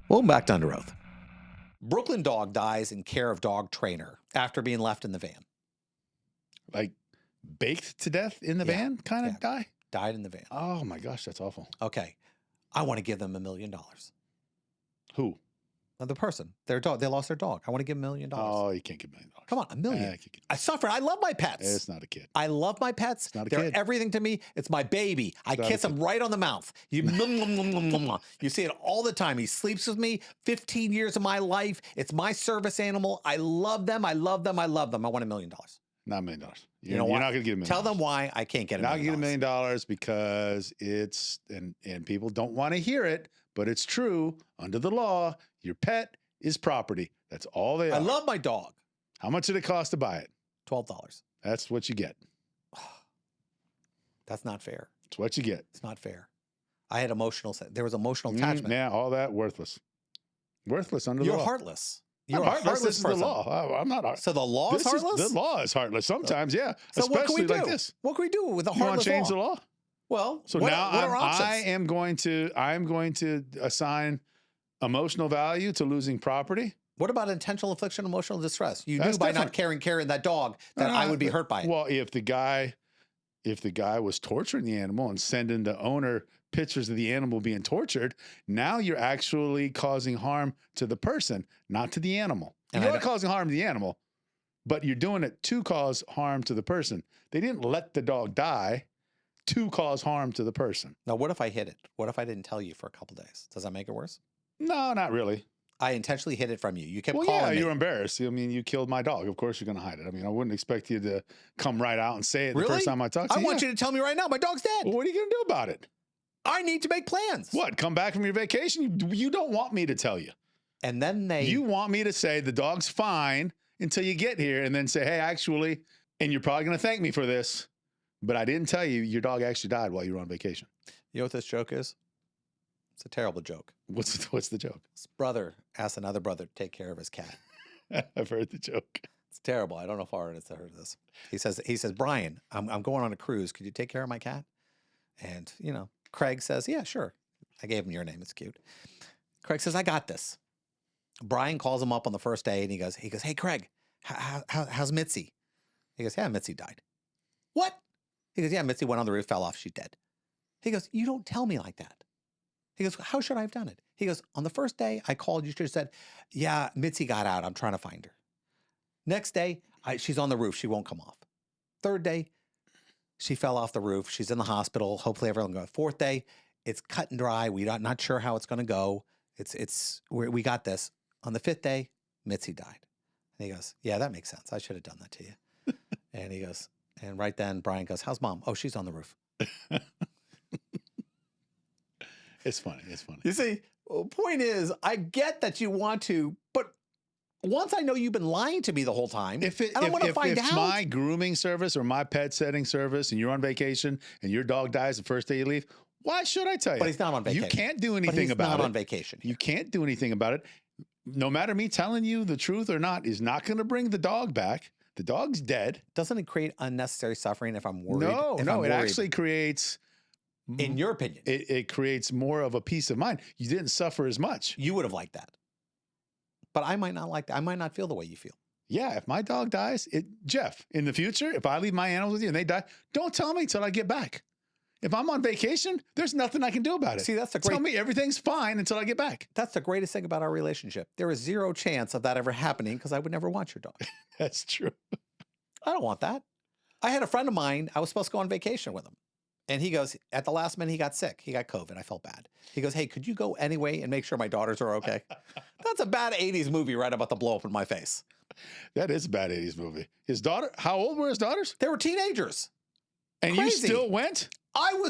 Welcome back to Under Oath. Brooklyn dog dies in care of dog trainer after being left in the van. Like baked to death in the Yeah, van kind of yeah. die? Died in the van. Oh my gosh, that's awful. Okay. I want to give them $1 million. Who? The person, their dog, they lost their dog. I want to give $1 million. Oh, you can't give $1 million. Come on, $1 million. I I suffer. I love my pets. It's not a kid. I love my pets. It's not a They're kid. everything to me. It's my baby. I not a kiss him kid. right on the mouth. You, you see it all the time. He sleeps with me 15 years of my life. It's my service animal. I love them. I love them. I love them. I want $1 million. Not $1 million. You know You're what? not going to get $1 million. Tell them why I can't get $1 Not million. get $1 million because it's, and people don't want to hear it, but it's true. Under the law, your pet is property. That's all they are. I love my dog. How much did it cost to buy it? $12. That's what you get. That's not fair. That's what you get. It's not fair. I had there was emotional attachment. Yeah, all that worthless. Worthless under the You're law. heartless. I'm You're a heartless. heartless This is the person. law. I'm not heartless. So the law is heartless? The law is heartless sometimes, yeah. So what can we Especially do? like this. What can we do with a You want heartless to change law? the law? Well, So what, now what are options? I am going to assign emotional value to losing property. What about intentional infliction of emotional distress? You That's knew by not different. caring care of that dog that I would be hurt by it. Well, if the guy was torturing the animal and sending the owner pictures of the animal being tortured, now you're actually causing harm to the person, not to the animal. And You're I not causing harm to the animal, but you're doing it to cause harm to the person. They didn't let the dog die to cause harm to the person. Now, what if I hid it? What if I didn't tell you for a couple days? Does that make it worse? No, not really. I intentionally hid it from you. You kept Well, calling yeah, me. you're embarrassed. I mean, you killed my dog. Of course, you're going to hide it. I mean, I wouldn't expect you to come right out and say it the Really? first time I talk to I you. want you to tell me right now, my dog's dead. Well, what are you going to do about it? I need to make plans. What? Come back from your vacation? You don't want me to tell you. And then You want me to say the dog's fine until you get here and then say, hey, actually, and you're probably going to thank me for this, but I didn't tell you your dog actually died while you were on vacation. You know what this joke is? It's a terrible joke. What's the joke? His brother asked another brother to take care of his cat. I've heard the joke. It's terrible. I don't know if Aaron has heard of this. He says, Brian, I'm going on a cruise. Could you take care of my cat? And, Craig says, yeah, sure. I gave him your name. It's cute. Craig says, I got this. Brian calls him up on the first day and he goes, hey, Craig, how's Mitzi? He goes, yeah, Mitzi died. What? He goes, yeah, Mitzi went on the roof, fell off. She's dead. He goes, you don't tell me like that. He goes, how should I have done it? He goes, on the first day I called, you should have said, yeah, Mitzi got out. I'm trying to find her. Next day, she's on the roof. She won't come off. Third day, she fell off the roof. She's in the hospital. Hopefully everyone goes. Fourth day, it's cut and dry. We're not sure how it's going to go. We got this. On the fifth day, Mitzi died. And he goes, yeah, that makes sense. I should have done that to you. And he goes, and right then Brian goes, how's mom? Oh, she's on the roof. It's funny. It's funny. You see, point is, I get that you want to, but once I know you've been lying to me the whole time, If I want to find out. my grooming service or my pet setting service and you're on vacation and your dog dies the first day you leave, why should I tell you? But he's not on vacation. You can't do But anything he's about not it. on vacation. You can't do anything about it. No matter me telling you the truth or not is not going to bring the dog back. The dog's dead. Doesn't it create unnecessary suffering if I'm worried? No, if no, I'm it worried? actually creates, In your opinion, it creates more of a peace of mind. You didn't suffer as much. you would have liked that. But I might not like that. I might not feel the way you feel. Yeah, if my dog dies, Jeff, in the future, if I leave my animals with you and they die, don't tell me till I get back. If I'm on vacation, there's nothing I can do about it. See, that's the Tell great. me everything's fine until I get back. That's the greatest thing about our relationship. There is zero chance of that ever happening because I would never want your dog. That's true. I don't want that. I had a friend of mine. I was supposed to go on vacation with him. And he goes, at the last minute, he got sick. He got COVID. I felt bad. He goes, hey, could you go anyway and make sure my daughters are okay? That's a bad 80s movie right about to blow up in my face. That is a bad 80s movie. His daughter, how old were his daughters? They were teenagers. And you Crazy. still went?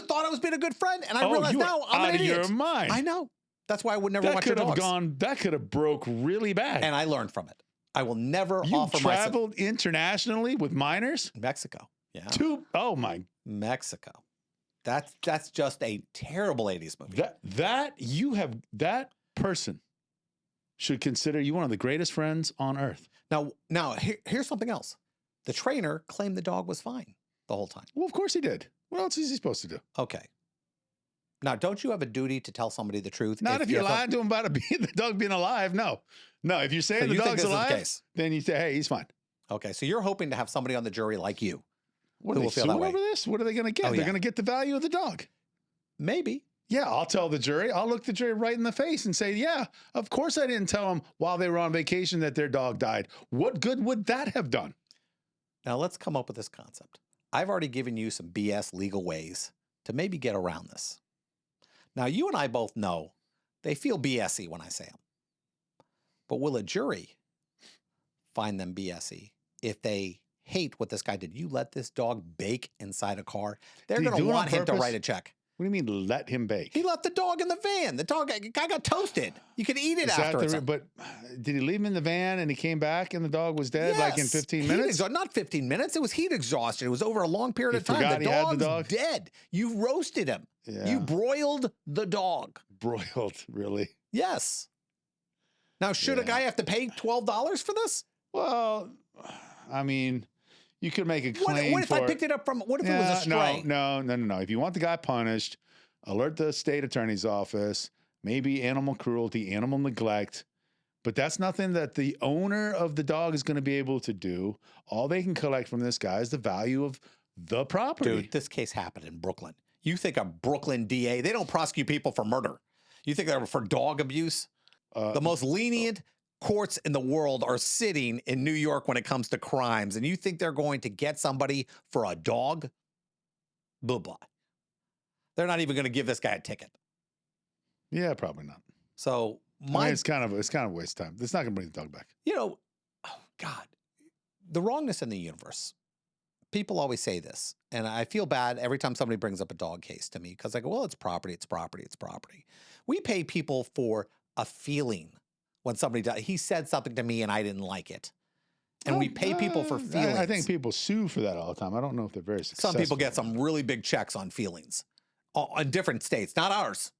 Thought I was being a good friend. And I realized you were now I'm out an of idiot. your mind. I know. That's why I would never That watch your could have dogs. that could have broke really bad. And I learned from it. I will never You offer my traveled internationally with minors? Mexico. Yeah. Oh my. Mexico. That's just a terrible 80s movie. That person should consider you one of the greatest friends on earth. Now here's something else. The trainer claimed the dog was fine the whole time. Well, of course he did. What else is he supposed to do? Okay. Now, don't you have a duty to tell somebody the truth? Not if you you're have some- lying to him about the dog being alive. No. No, if you're So saying the you think dog's this is the alive, case? then you say, hey, he's fine. Okay, so you're hoping to have somebody on the jury like you. What Who are they will feel that suing way? over this? What are they going to get? Oh, They're yeah. going to get the value of the dog. Maybe. Yeah, I'll tell the jury. I'll look the jury right in the face and say, yeah, of course I didn't tell them while they were on vacation that their dog died. What good would that have done? Now, let's come up with this concept. I've already given you some BS legal ways to maybe get around this. Now, you and I both know they feel BS-y when I say them. But will a jury find them BS-y if they hate what this guy did? You let this dog bake inside a car. They're Did he going to do it on want him to purpose? write a check. What do you mean let him bake? He left the dog in the van. The guy got toasted. You could eat it Is that after. the, but did he leave him in the van and he came back and the dog was dead like in 15 Heat minutes? not 15 minutes. It was heat exhaustion. It was over a long period He of time. forgot The he had the dog's dog? dead. You roasted him. Yeah. You broiled the dog. Broiled, really? Yes. Now, should a Yeah. guy have to pay $12 for this? Well, I mean, you could make a claim What if for I picked it up from, what if it was a stray? No. If you want the guy punished, alert the state attorney's office, maybe animal cruelty, animal neglect. But that's nothing that the owner of the dog is going to be able to do. All they can collect from this guy is the value of the property. Dude, this case happened in Brooklyn. You think a Brooklyn DA, they don't prosecute people for murder. You think they're for dog abuse? The most lenient courts in the world are sitting in New York when it comes to crimes. And you think they're going to get somebody for a dog? Bye-bye. They're not even going to give this guy a ticket. Yeah, probably not. So I mean, it's kind of a waste of time. It's not going to bring the dog back. you know, oh God, the wrongness in the universe. People always say this, and I feel bad every time somebody brings up a dog case to me because I go, well, it's property, it's property, it's property. We pay people for a feeling when somebody does. He said something to me and I didn't like it. And we pay people for feelings. I think people sue for that all the time. I don't know if they're very successful. Some people get some really big checks on feelings in different states, not ours,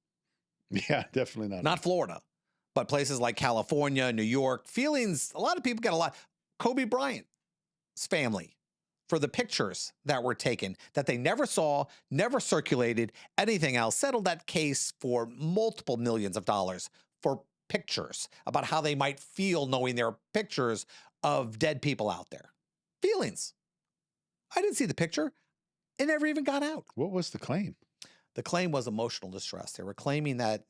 Yeah, definitely not. not Florida, but places like California, New York. Feelings, a lot of people get a lot. Kobe Bryant's family, for the pictures that were taken that they never saw, never circulated, anything else, settled that case for multiple millions of dollars for pictures about how they might feel knowing there are pictures of dead people out there. Feelings. I didn't see the picture. It never even got out. What was the claim? The claim was emotional distress. They were claiming that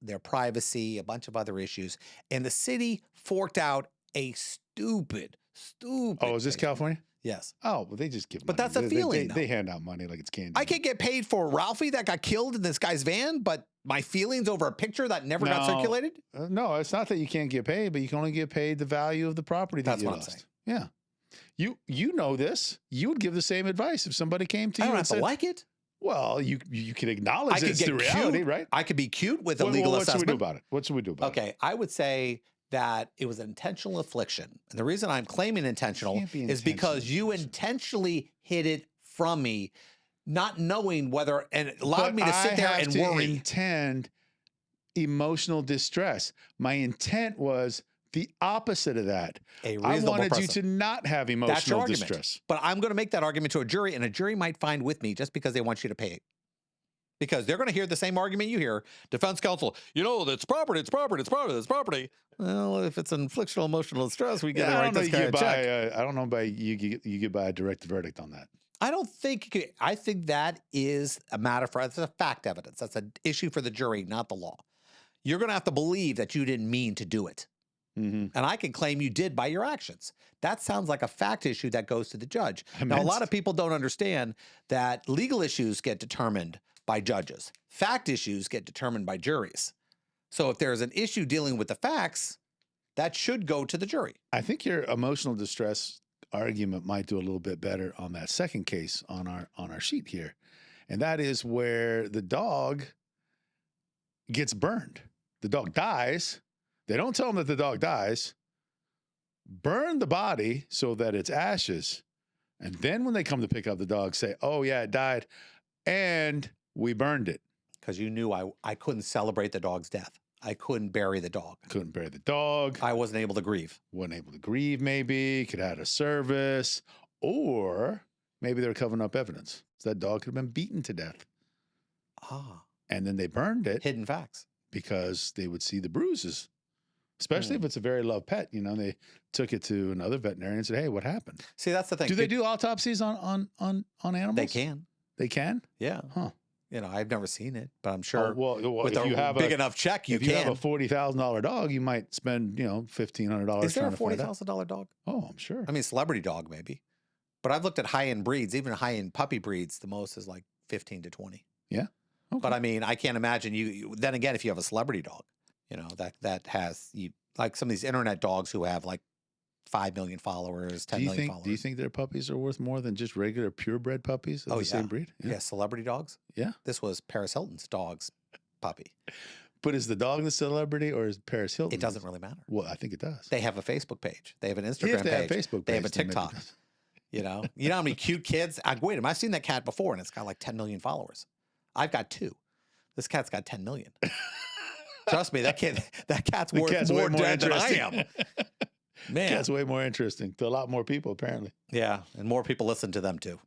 their privacy, a bunch of other issues, and the city forked out a stupid. Oh, is this payment. California? Yes. Oh, well, they just give money. But that's a feeling, They hand out money like it's candy. I can't get paid for Ralphie that got killed in this guy's van, but my feelings over a picture that never got No. circulated? No, it's not that you can't get paid, but you can only get paid the value of the property that That's you what I'm lost. saying. Yeah. You know this. You would give the same advice if somebody came to I you don't and have to said, like it. well, you can acknowledge I could it's get the reality, cute. right? I could be cute with a What legal should we assessment. do about it? What should we do about it? Okay, I would say that it was an intentional affliction. And the reason I'm claiming intentional Can't be is because intentional you affliction. intentionally hid it from me, not knowing whether, and it allowed But me to sit there I have and to worry. intend emotional distress. My intent was the opposite of that. A I reasonable wanted you person. to not have That's your emotional argument. distress. But I'm going to make that argument to a jury, and a jury might find with me just because they want you to pay it. Because they're going to hear the same argument you hear. Defense counsel, it's property, it's property, it's property, it's property. Well, if it's inflictional emotional distress, we get to I write don't know. this You guy a get check. by. I don't know. By you get by a direct verdict on that. I don't think, I think that is a matter for, that's a fact evidence. That's an issue for the jury, not the law. You're going to have to believe that you didn't mean to do it. Mm-hmm. And I can claim you did by your actions. That sounds like a fact issue that goes to the judge. Now, a Immense. lot of people don't understand that legal issues get determined by judges. Fact issues get determined by juries. So if there's an issue dealing with the facts, that should go to the jury. I think your emotional distress argument might do a little bit better on that second case on our sheet here, and that is where the dog gets burned. The dog dies. They don't tell them that the dog dies. Burn the body so that it's ashes, and then when they come to pick up the dog, say, "Oh yeah, it died, and we burned it." Because you knew I couldn't celebrate the dog's death. I couldn't bury the dog. Couldn't bury the dog. I wasn't able to grieve. Wasn't able to grieve, maybe, could have had a service, or maybe they were covering up evidence. So that dog could have been beaten to death. Ah. and then they burned it Hidden facts. because they would see the bruises, especially if it's a very loved pet. You know, they took it to another veterinarian and said, "Hey, what happened?" See, that's the thing. Do they do autopsies on animals? They can. They can? Yeah. Huh. You know, I've never seen it, but I'm sure Well, with if a you have big enough check, you if you have can. a $40,000 dog, you might spend, $1,500. Is there a trying to find out. $40,000 dog? Oh, I'm sure. I mean, celebrity dog maybe, but I've looked at high end breeds, even high end puppy breeds. The most is like 15 to 20. Yeah. Okay. But I mean, I can't imagine you. Then again, if you have a celebrity dog, that has like some of these internet dogs who have like 5 million followers, 10 million followers. Do you think their puppies are worth more than just regular purebred puppies of the same breed? Yeah, celebrity dogs. Yeah. This was Paris Hilton's dog's puppy. But is the dog the celebrity or is Paris Hilton? It doesn't really matter. Well, I think it does. They have a Facebook page. They have an Instagram If they page. have Facebook They have a page, then maybe it TikTok. does. You know how many cute kids? Wait a minute, I've seen that cat before, and it's got like 10 million followers. I've got 2. This cat's got 10 million. Trust me, that cat's worth more dead than I am. Man, Cat's way more interesting to a lot more people, apparently. Yeah, and more people listen to them too.